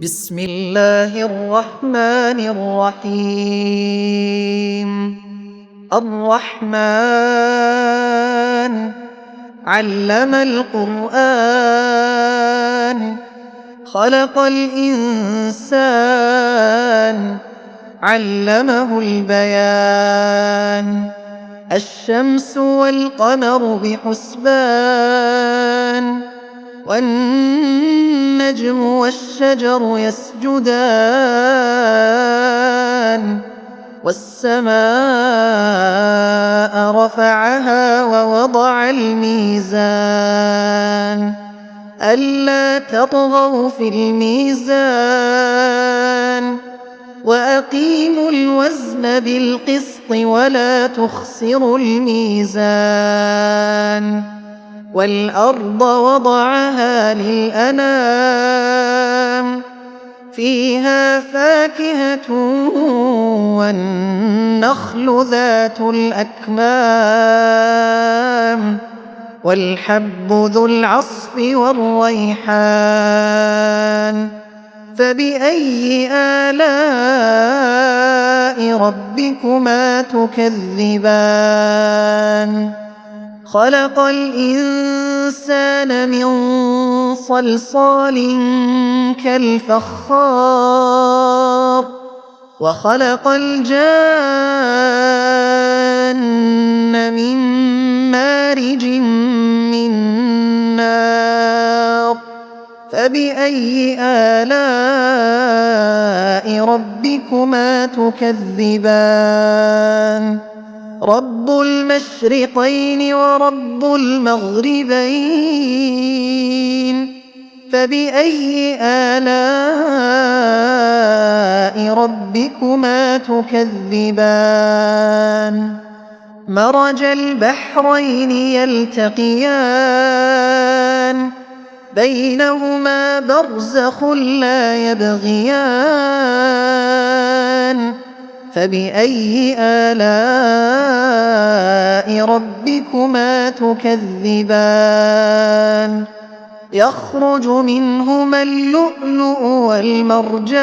بسم الله الرحمن الرحيم. الرحمن علم القرآن، خلق الإنسان، علمه البيان. الشمس والقمر بحسبان، والنجم والشجر يسجدان. والسماء رفعها ووضع الميزان، ألا تطغوا في الميزان، وأقيموا الوزن بالقسط ولا تخسروا الميزان. والأرض وضعها للأنام، فيها فاكهة والنخل ذات الأكمام، والحب ذو العصف والريحان. فبأي آلاء ربكما تكذبان؟ خلق الإنسان من صلصال كالفخار، وخلق الجان من مارج من نار. فبأي آلاء ربكما تكذبان؟ رب المشرقين ورب المغربين، فبأي آلاء ربكما تكذبان؟ مرج البحرين يلتقيان، بينهما برزخ لا يبغيان. فبأي آلاء ربكما تكذبان؟ يخرج منهما اللؤلؤ والمرجان،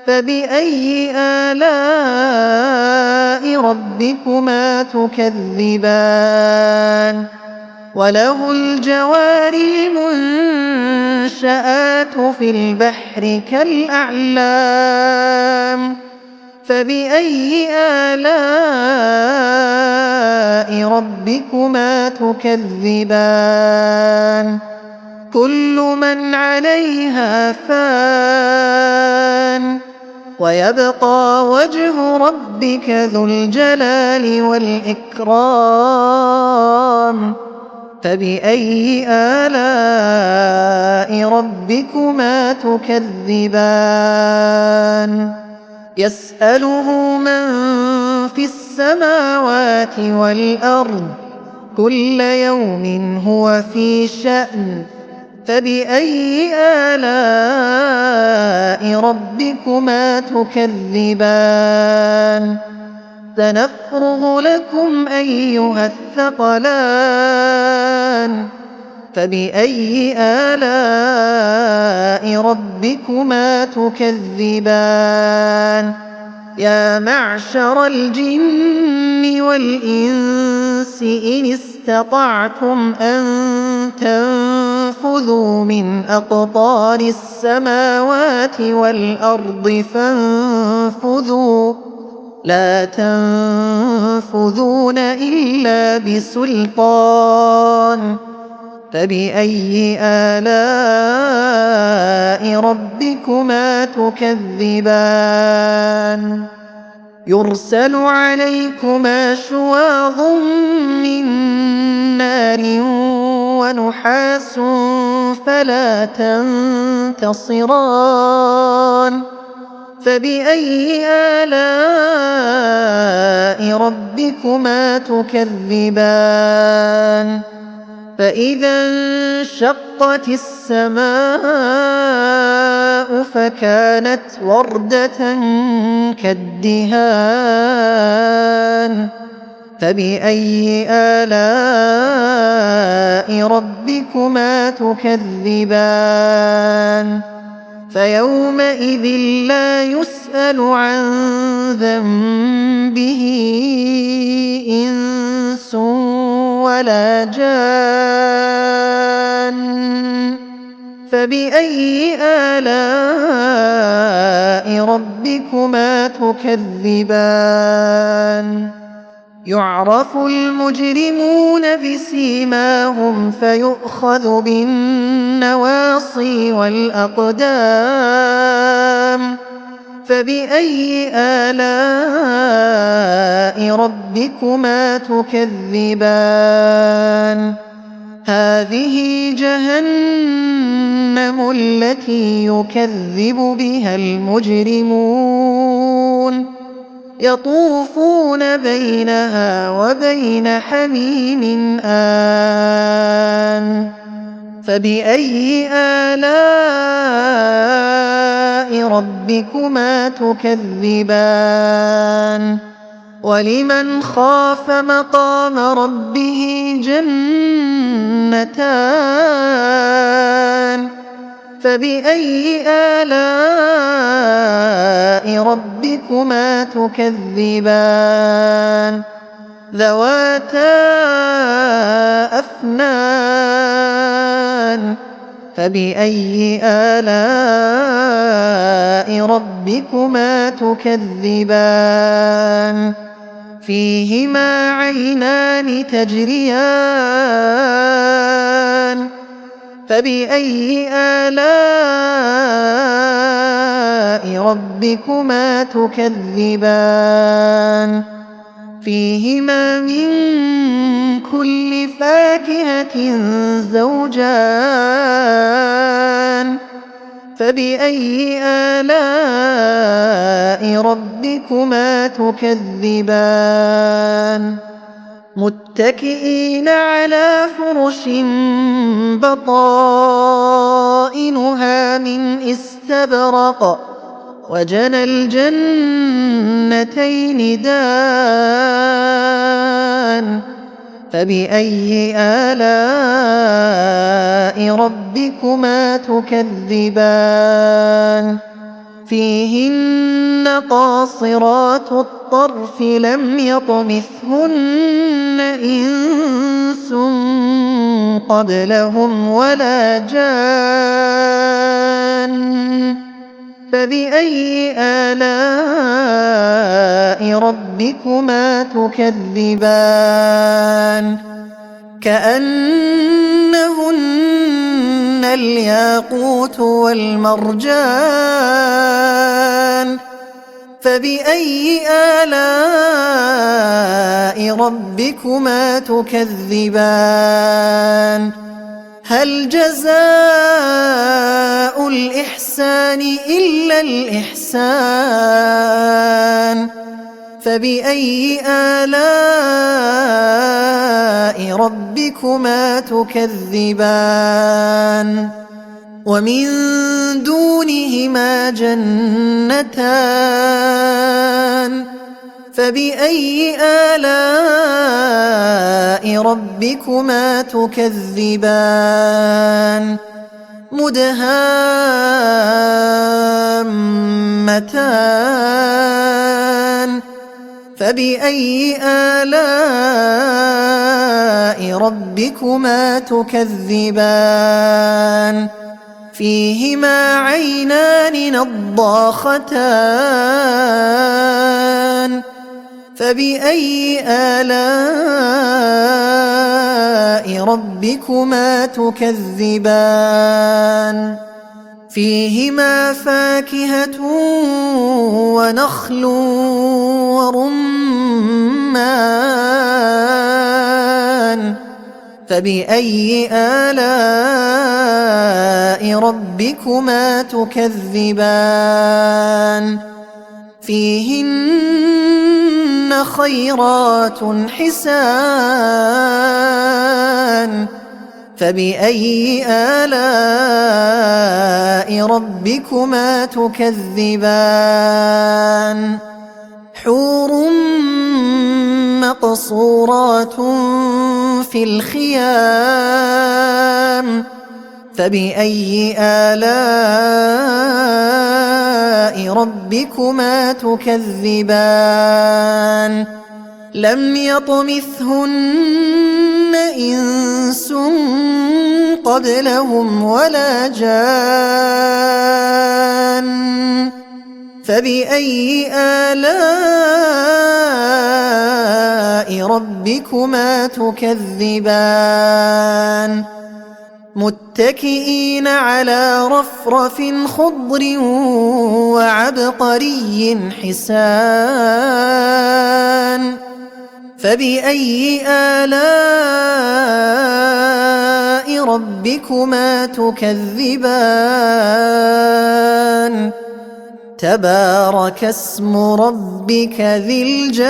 فبأي آلاء ربكما تكذبان؟ وله الجوار المنشآت في البحر كالأعلام، فبأي آلاء ربكما تكذبان؟ كل من عليها فان، ويبقى وجه ربك ذو الجلال والإكرام. فبأي آلاء ربكما تكذبان؟ يسأله من في السماوات والأرض، كل يوم هو في شأن. فبأي آلاء ربكما تكذبان؟ سنفرغ لكم أيها الثقلان، فبأي آلاء ربكما تكذبان؟ يا معشر الجن والإنس إن استطعتم أن تنفذوا من أقطار السماوات والأرض فانفذوا، لا تنفذون إلا بسلطان. فبأي آلاء ربكما تكذبان؟ يرسل عليكما شواظ من نار ونحاس فلا تنتصران. فبأي آلاء ربكما تكذبان؟ فإذا انشقت السماء فكانت وردة كالدهان. فبأي آلاء ربكما تكذبان فيومئذ لا يسأل عن ذنبه إنس ولا جان فبأي آلاء ربكما تكذبان يعرف المجرمون بسيماهم فيؤخذ بالنواصي والأقدام فبأي آلاء ربكما تكذبان هذه جهنم التي يكذب بها المجرمون يطوفون بينها وبين حميم آن فبأي آلاء ربكما تكذبان ولمن خاف مقام ربه جنتان فبأي آلاء ربكما تكذبان ذواتا أفنان فبأي آلاء ربكما تكذبان فيهما عينان تجريان فبأي آلاء ربكما تكذبان فيهما من كل فاكهة زوجان فبأي آلاء ربكما تكذبان متكئين على فرش بطائنها من استبرق وجنى الجنتين دان فبأي آلاء ربكما تكذبان فيهن قاصرات الطرف لم يطمثهن إنس قبلهم ولا جان فبأي آلاء ربكما تكذبان كأنهن الياقوت والمرجان فبأي آلاء ربكما تكذبان هل جزاء الإحسان إلا الإحسان فبأي آلاء ربكما تكذبان ومن دونهما جنتان فبأي آلاء ربكما تكذبان مدهامتان فبأي آلاء ربكما تكذبان فيهما عينان نضاختان فبأي آلاء ربكما تكذبان فيهما فاكهة ونخل ورمان فبأي آلاء ربكما تكذبان فيهن خيرات حسان فبأي آلاء ربكما تكذبان حور مقصورات في الخيام فبأي آلاء ربكما تكذبان لم يطمثهن إنس قبلهم ولا جان فبأي آلاء ربكما تكذبان متكئين على رفرف خضر وعبقري حسان فبأي آلاء ربكما تكذبان تبارك اسم ربك ذي الجلال